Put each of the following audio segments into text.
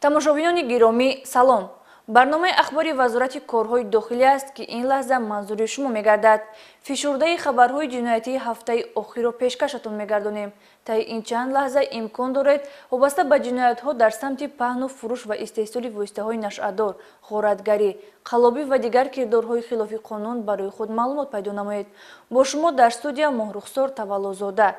тамошобинони гиромӣ салом. барномаи ахбори вазорати корҳои дохилӣ аст ки ин лаҳза манзури шумо мегардад. фишурдаи хабарҳои ҷиноятии ҳафтаи охирро пешкашатон мегардонем. таи ин чанд лаҳза имкон доред вобаста ба ҷиноятҳо дар самти паҳну фурӯш ва истеҳсоли воситаҳои нашъатдор, ғоратгарӣ, қаллобӣ ва дигар кирдорҳои хилофи қонун барои худ маълумот пайдо намоед. бо шумо дар студия Моҳрухсор Таваллузода.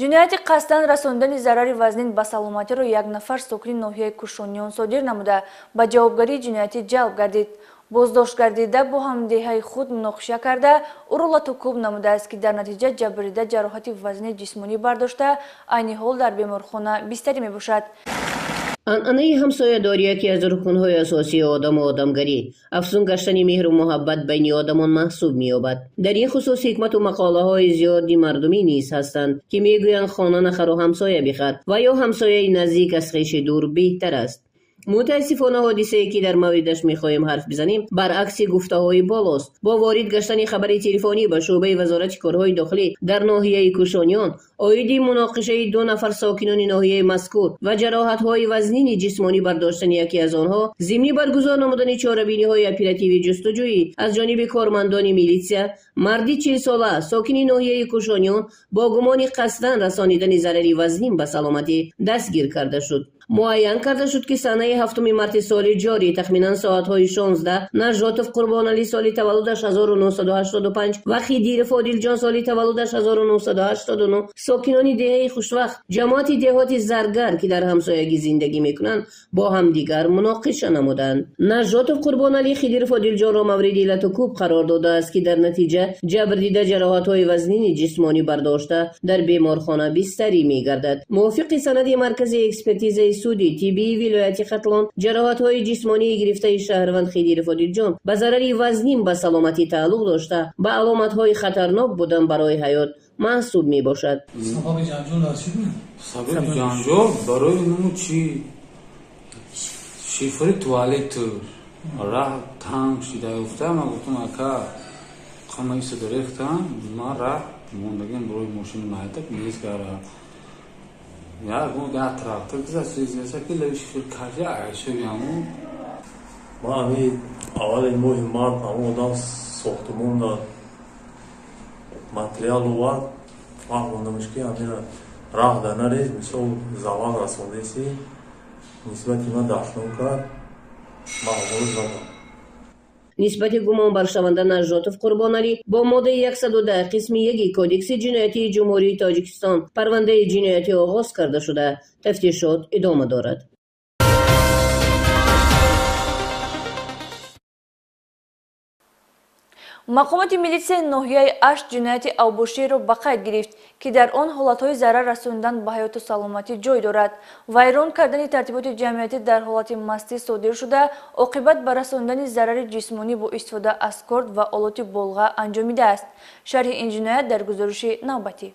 ҷинояти қасдан расондани зарари вазнин ба саломатиро як нафар сокини ноҳияи Кушониён содир намуда ба ҷавобгарии ҷиноятӣ ҷалб гардид. боздоштгардида бо ҳамдиҳаи худ муноқиша карда, ӯро латукуб намудааст ки дар натиҷа ҷабрида ҷароҳати вазнини ҷисмонӣ бардошта, айни ҳол дар беморхона бистарӣ мебошад. анъанаи ҳамсоядорӣ яке аз рукунҳои асосии одаму одамгарӣ, афзун гаштани меҳру муҳаббат байни одамон маҳсуб меёбад. дар ин хусус ҳикмату мақолаҳои зиёди мардумӣ низ ҳастанд, ки мегӯянд хона нахару ҳамсоя бихар ва ё ҳамсояи наздик аз хиши дур беҳтар аст. мутаассифона ҳодисае ки дар мавридаш мехоҳем ҳарф бизанем баръакси гуфтаҳои болост. бо ворид гаштани хабари телефонӣ ба шуъбаи вазорати корҳои дохилӣ дар ноҳияи Кушониён оиди муноқишаи 2 нафар сокинони ноҳияи мазкур ва ҷароҳатҳои вазнини ҷисмонӣ бардоштани яке аз онҳо, зимнӣ баргузор намудани чорабиниҳои оперативи ҷустуҷӯӣ аз ҷониби кормандони милитсия, марди 40 сола сокини ноҳияи Кушониён бо гумони қасдан расонидани зарари вазнин ба саломатӣ дастгир карда шуд. муайян карда шуд ки санаи 7 марти соли ҷорӣ тахминан соатҳои 16 Нажотов Қурбоналӣ соли таваллудаш 1985 ва Хидиров Одилҷон соли таваллудаш 1989 сокинони деҳаи Хушвақт, ҷамоати деҳоти Заргар ки дар ҳамсоягӣ зиндагӣ мекунанд, бо ҳамдигар муноқиша намуданд. Нажотов Қурбоналӣ Хидиров Одилҷонро мавриди латукуб қарор додааст ки дар натиҷа ҷабрдида ҷароҳатҳои вазнини ҷисмонӣ бардошта дар беморхона бистарӣ мегардад. мувофиқи санади маркази экспертизаи суди тиббии вилояти Хатлон, ҷароҳатҳои ҷисмонии гирифтаи шаҳрванд Хидиров Одилҷон ба зарари вазнин ба саломатӣ тааллуқ дошта, ба аломатҳои хатарнок будан барои ҳаёт маҳсуб мебошад. Сабаби ҷанҷол барои ному чӣ? Шифри туалет раҳ танг шуда уфта, ман гуфтам ака қамаи сада рехтам, ман раҳ мондагим барои мошини маҳайтак миз кардам. Я трактор гузашта ки лави шифр карда айшавиаму. Ман ами аввали моҳи март ҳамон одам сохтумон дод материал овард, фаҳмондамаш ки амира раҳ дар нарез мисол завал расондеси нисбати ман дафтон кард, ман ҳаволо задам. нисбати гумонбаршаванда Нажотов Қурбоналӣ бо моддаи 110 қисми 1 кодекси ҷиноятии ҷумҳурии Тоҷикистон парвандаи ҷиноятӣ оғоз карда шуда, тафтишот идома дорад. мақомоти милитсияи ноҳияи Ашт ҷинояти Авбоширо ба қайд гирифт, ки дар он ҳолатҳои зарар расондан ба ҳаёту саломатӣ ҷой дорад. вайрон кардани тартиботи ҷамъиятӣ дар ҳолати мастӣ содир шуда, оқибат ба расондани зарари ҷисмонӣ бо истифода аз корд ва олоти болға анҷомидааст. шарҳи ин ҷиноят дар гузориши навбатӣ.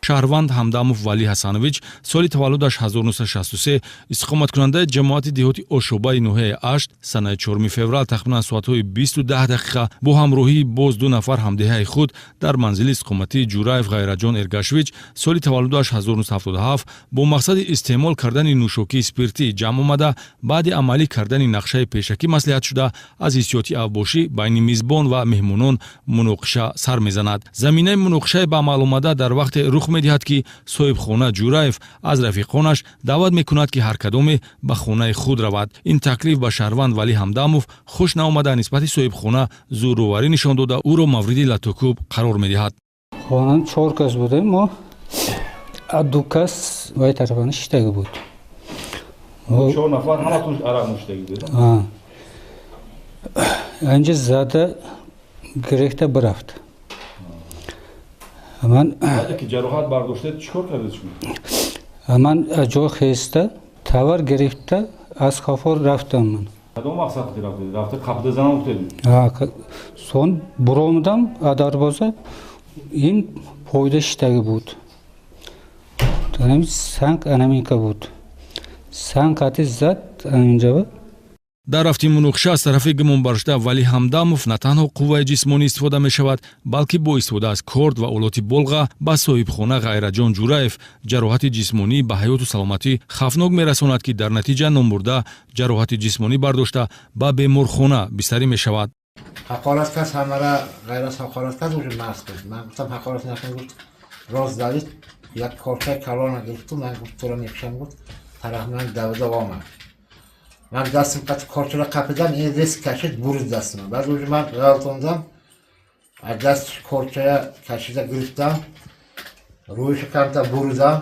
шаҳрванд Ҳамдамов Валӣ Ҳасанович соли таваллудаш 1963 истиқоматкунандаи ҷамоати деҳоти Ошобаи ноҳияи Ашт санаи 4 феврал тахминан соатҳои 20:10 бо ҳамроҳии боз 2 нафар ҳамдиҳаи худ дар манзили истиқоматии Ҷураев Ғайраҷон Эргашевич соли таваллудаш 1977 бо мақсади истеъмол кардани нӯшокии спиртӣ ҷамъ омада, баъди амалӣ кардани нақшаи пешакӣ маслиҳат шуда аз ҳиссиёти авбошӣ байни мизбон ва меҳмонон муноқиша сар мезанад. заминаи муноқишаи ба амал омада дар вақте рух медиҳад ки соҳибхона Ҷураев аз рафиқонаш даъват мекунад ки ҳар кадоме ба хонаи худ равад. ин таклиф ба шаҳрванд Валӣ Ҳамдамов хуш наомада нисбати соҳибхона зӯроварӣ нишон дода ӯро мавриди латукуб қарор медиҳад. хона 4 кас будем, мо 2 кас вай тарафа ништаги буд. 4 нафар ҳаматун арақ нӯштаги буд. анҷа зада гирехта бирафт. ман ки ҷароҳат бардоштед чикор кардед шумо? ман аз ҷо хеста тавар гирифта аз хафор рафтам. ман кадом мақсад рафтед? рафта қабда занам уфтедед? сон буромдам аз дарвоза, ин пойда штаги буд. санг анаминка буд. санг қати зад анҷа дар рафти муноқиша аз тарафи гумонбаршуда Вали Ҳамдамов на танҳо қувваи ҷисмонӣ истифода мешавад, балки бо истифода аз корд ва олоти болға ба соҳибхона Ғайраҷон Ҷураев ҷароҳати ҷисмонӣ ба ҳаёту саломатӣ хавфнок мерасонад, ки дар натиҷа номбурда ҷароҳати ҷисмонӣ бардошта ба беморхона бистарӣ мешавад. ҳақораткас ҳамара ғайр аз ҳақораткас уже маҳз курд. Ман гуфтам ҳақорат накун, гуфт роз давид як кортаи калона гирифту, ман гуфт туро мекушам, гуфт тараф ман давида вомад. Ман дастим қати кортаро қапидам, ин риск кашид бурид дастима. Баъд уже ман ғалтондам, аз даст кортаро кашида гирифтам, рӯйшо камта буридам.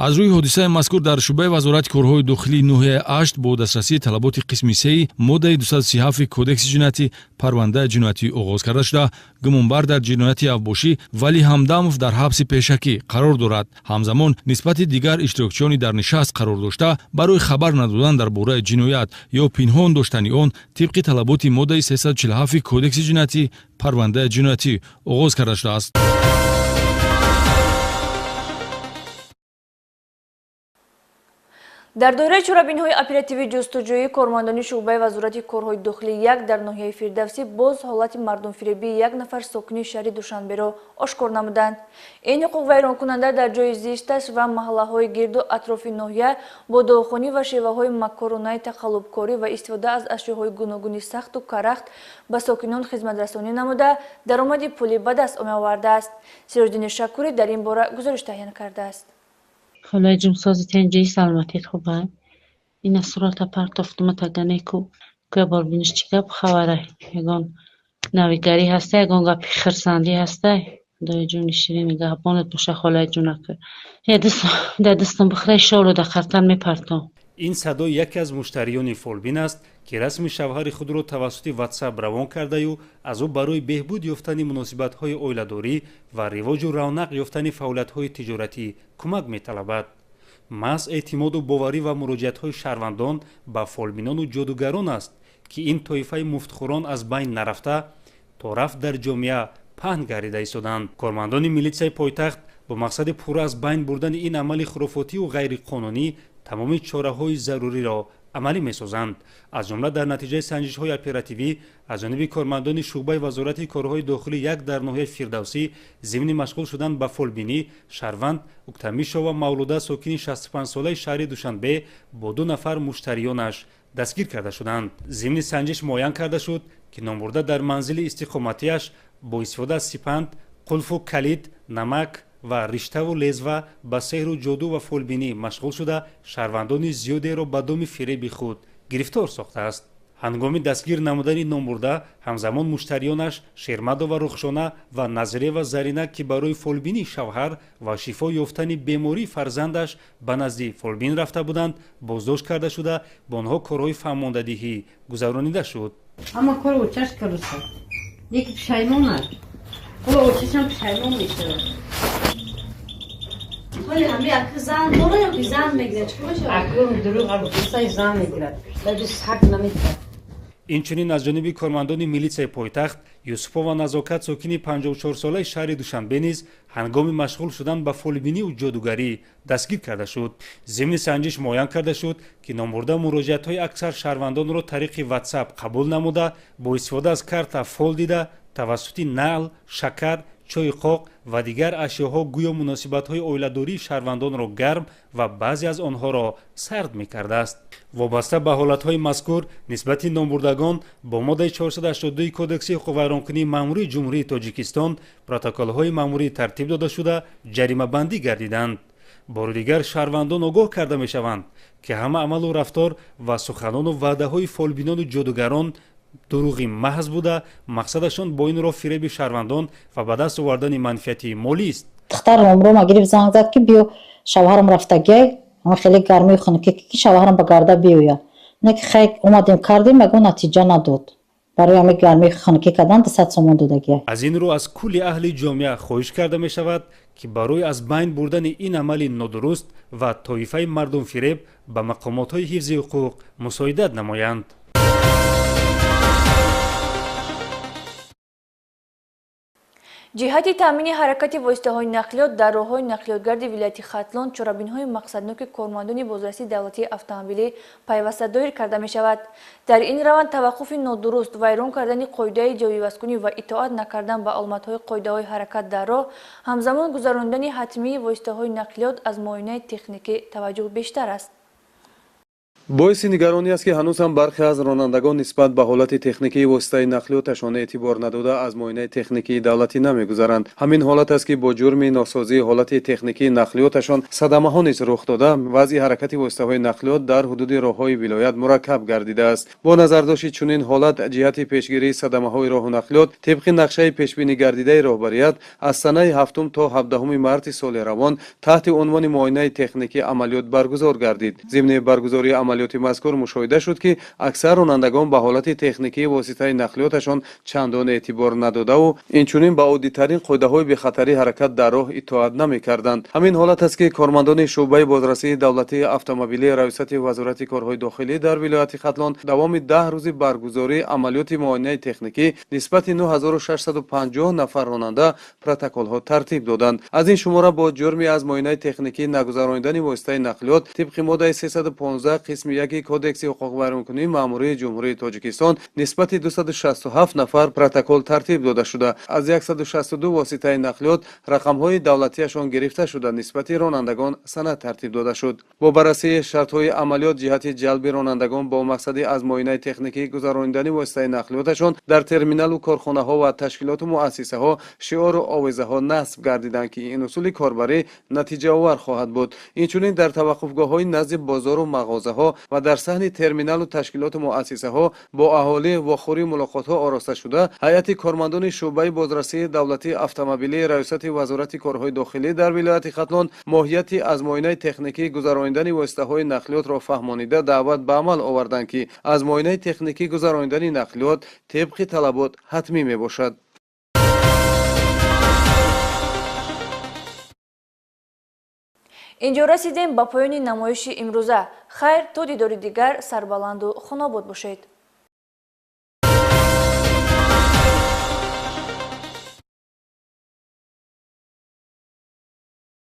аз рӯи ҳодисаи мазкур дар шӯъбаи вазорати корҳои дохилии ноҳияи Ашт бо дастрасии талаботи қисми сеи моддаи 237 кодекси ҷиноятӣ парвандаи ҷиноятӣ оғоз карда шуда, гумонбар дар ҷинояти авбошӣ Вали Ҳамдамов дар ҳабси пешакӣ қарор дорад. ҳамзамон нисбати дигар иштирокчиёни дар нишаст қарор дошта, барои хабар надодан дар бораи ҷиноят ё пинҳон доштани он тибқи талаботи моддаи 347 кодекси ҷиноятӣ парвандаи ҷиноятӣ оғоз карда шудааст. дар доираи чорабинҳои оперативии ҷустуҷӯӣ кормандони шуъбаи вазорати корҳои дохилӣ 1 дар ноҳияи Фирдавсӣ боз ҳолати мардумфиребии як нафар сокини шаҳри Душанберо ошкор намуданд. Ин ҳуқуқвайронкунанда дар ҷои зишташ ва маҳаллаҳои гирду атрофи ноҳия бо дохонӣ ва шеваҳои маккоронаи тақаллубкорӣ ва истифода аз ашёҳои гуногуни сахту карахт ба сокинон хизматрасонӣ намуда, даромади пулӣ ба даст омавардааст. Сироҷдини Шакурӣ дар ин бора гузориш таҳиян кардааст. Хулай ҷумсози тенҷаи саломатит хубай. Ина сурата партофтума таганеку кӯя борбиниш чикаб хабарай. Ягон навигари ҳастай, ягон гапи хирсандӣ ҳастай. Худои ҷуни ширини гаҳбонат боша холай ҷунака. Дадистон бихрай шолу да қартан мепартом. ин садои яке аз муштариёни фолбин аст, ки расми шавҳари худро тавассути WhatsApp равон кардаю аз ӯ барои беҳбуд ёфтани муносибатҳои оиладорӣ ва ривоҷу равнақ ёфтани фаъолиятҳои тиҷоратӣ кӯмак металабад. маҳз эътимоду боварӣ ва муроҷиатҳои шаҳрвандон ба фолбинону ҷодугарон аст, ки ин тоифаи муфтхӯрон аз байн нарафта, то рафт дар ҷомеа паҳн гардида истоданд. Кормандони милитсияи пойтахт бо мақсади пурра аз байн бурдани ин амали хурофотию ғайриқонунӣ тамоми чораҳои заруриро амалӣ месозанд. аз ҷумла дар натиҷаи санҷишҳои оперативӣ аз ҷониби кормандони шуъбаи вазорати корҳои дохилӣ 1 дар ноҳияи Фирдавсӣ зимни машғул шудан ба фолбинӣ шаҳрванд Уктамишова Мавлуда сокини 65-солаи шаҳри Душанбе бо 2 нафар муштарионаш дастгир карда шуданд. зимни санҷиш муайян карда шуд, ки номбурда дар манзили истиқоматиаш бо истифода аз сипанд, қулфу калид, намак ва риштаву лезва ба сеҳру ҷоду ва фолбинӣ машғул шуда шаҳрвандони зиёдеро ба доми фиреби худ гирифтор сохтааст. ҳангоми дастгир намудани номбурда ҳамзамон муштарионаш Шермадова Рухшона ва Назирева Зарина, ки барои фолбинии шавҳар ва шифо ёфтани бемории фарзандаш ба назди фолбин рафта буданд, боздошт карда шуда ба онҳо корҳои фаҳмондадиҳӣ гузаронида шуд. Ama kor uçaş kalırsa. Ne ki pişaymonlar. Ola uçuşan pişaymon meşler. Böyle hamle akı zan, doğru ya bir zan megre çıkmış ya. Aklım duru alırsa zan megre. Tabii hak namekre. инчунин аз ҷониби кормандони милитсияи пойтахт Юсупова Назокат сокини 54-солаи шаҳри Душанбе низ ҳангоми машғул шудан ба фолбинию ҷодугарӣ дастгир карда шуд. зимни санҷиш муайян карда шуд, ки номбурда муроҷиатҳои аксар шаҳрвандонро тариқи WhatsApp қабул намуда, бо истифода аз карта фол дида тавассути наъл, шакар, чойи қоқ ва дигар ашёҳо гӯё муносибатҳои оиладории шаҳрвандонро гарм ва баъзе аз онҳоро сард мекардааст. вобаста ба ҳолатҳои мазкур нисбати номбурдагон бо моддаи 482 кодекси ҳуқуқвайронкунии маъмурии ҷумҳурии Тоҷикистон протоколҳои маъмурӣ тартиб дода шуда ҷаримабандӣ гардиданд. бори дигар шаҳрвандон огоҳ карда мешаванд, ки ҳама амалу рафтор ва суханону ваъдаҳои фолбинону ҷодугарон дуруғи маҳз буда, мақсадашон бо ин роҳ фиреби шаҳрвандон ва ба даст овардани манфиати молист. духтар номро гирифт занг зад ки биё шавҳарам рафтагиай, ама хеле гармии хунуки ки шавҳарам ба гарда биёя. Не ки хай омадем кардем, ягон натиҷа надод. барои ҳамин гармии хунуки кардан 200 сомон додагиай. аз ин рӯ аз кулли аҳли ҷомеа хоҳиш карда мешавад, ки барои аз байн бурдани ин амали нодуруст ва тоифаи мардумфиреб ба мақомотҳои ҳифзи ҳуқуқ мусоидат намоянд. ҷиҳати таъмини ҳаракати воситаҳои нақлиёт дар роҳҳои нақлиётгарди вилояти Хатлон чорабинҳои мақсадноки кормандони бозрасии давлатии автомобилӣ пайваста доир карда мешавад. Дар ин раванд таваққуфи нодуруст, вайрон кардани қоидаи ҷойивазкунӣ ва итоат накардан ба олмадҳои қоидаҳои ҳаракат дар роҳ, ҳамзамон гузарондани ҳатмии воситаҳои нақлиёт аз муоинаи техникӣ таваҷҷуҳ бештар аст. боиси нигаронӣ аст ки ҳанӯз ҳам бархе аз ронандагон нисбат ба ҳолати техникии воситаи нақлиёташон эътибор надода аз муоинаи техникии давлатӣ намегузаранд. ҳамин ҳолат аст ки бо ҷурми носозии ҳолати техникии нақлиёташон садамаҳо низ рух дода, вазъи ҳаракати воситаҳои нақлиёт дар ҳудуди роҳҳои вилоят мураккаб гардидааст. бо назардошти чунин ҳолат, ҷиҳати пешгирии садамаҳои роҳу нақлиёт тебқи нақшаи пешбинигардидаи роҳбарият аз санаи 7 то 17 марти соли равон таҳти унвони муоинаи техникӣ амалиёт баргузор гардид. зимни баргузории амалиёти мазкур мушоҳида шуд ки аксар ронандагон ба ҳолати техникии воситаи нақлиёташон чандон эътибор надодаву инчунин ба оддитарин қоидаҳои бехатарии ҳаракат дар роҳ итоат намекарданд. ҳамин ҳолат аст ки кормандони шуъбаи бозрасии давлатии автомобилии рависати вазорати корҳои дохилӣ дар вилояти Хатлон давоми 10 рӯзи баргузории амалиёти муоинаи техникӣ нисбати 9650 нафар ронанда протоколҳо тартиб доданд. аз ин шумора бо ҷурми аз муоинаи техникӣ нагузарондани воситаи нақлиёт тибқи моддаи 315 қисми 1 кодекси ҳуқуқбайронкунии маъмурии ҷумҳурии Тоҷикистон нисбати 267 нафар протокол тартиб дода шуда, аз 162 воситаи нақлиёт рақамҳои давлатиашон гирифта шуда нисбати ронандагон санад тартиб дода шуд. бо баррасии шартҳои амалиёт ҷиҳати ҷалби ронандагон бо мақсади аз муоинаи техникӣ гузарондани воситаи нақлиёташон дар терминалу корхонаҳо ва ташкилоту муассисаҳо шиору овезаҳо насб гардиданд ки ин усули корбарӣ натиҷаовар хоҳад буд. инчунин дар таваққуфгоҳҳои назди бозору мағозаҳо ва дар саҳни терминалу ташкилоту муассисаҳо бо аҳолӣ вохӯрӣ мулоқотҳо ороста шуда, ҳайати кормандони шуъбаи бозрасии давлатии автомобилии рависати вазорати корҳои дохилӣ дар вилояти Хатлон моҳияти аз муоинаи техникии гузарондани воситаҳои нақлиётро фаҳмонида даъват ба амал оварданд ки аз муоинаи техникӣ гузарондани нақлиёт тебқи талабот ҳатмӣ мебошад. инҷо расидем ба поёни намоиши имрӯза. хайр, то дидори дигар, сарбаланду хунобод бошед.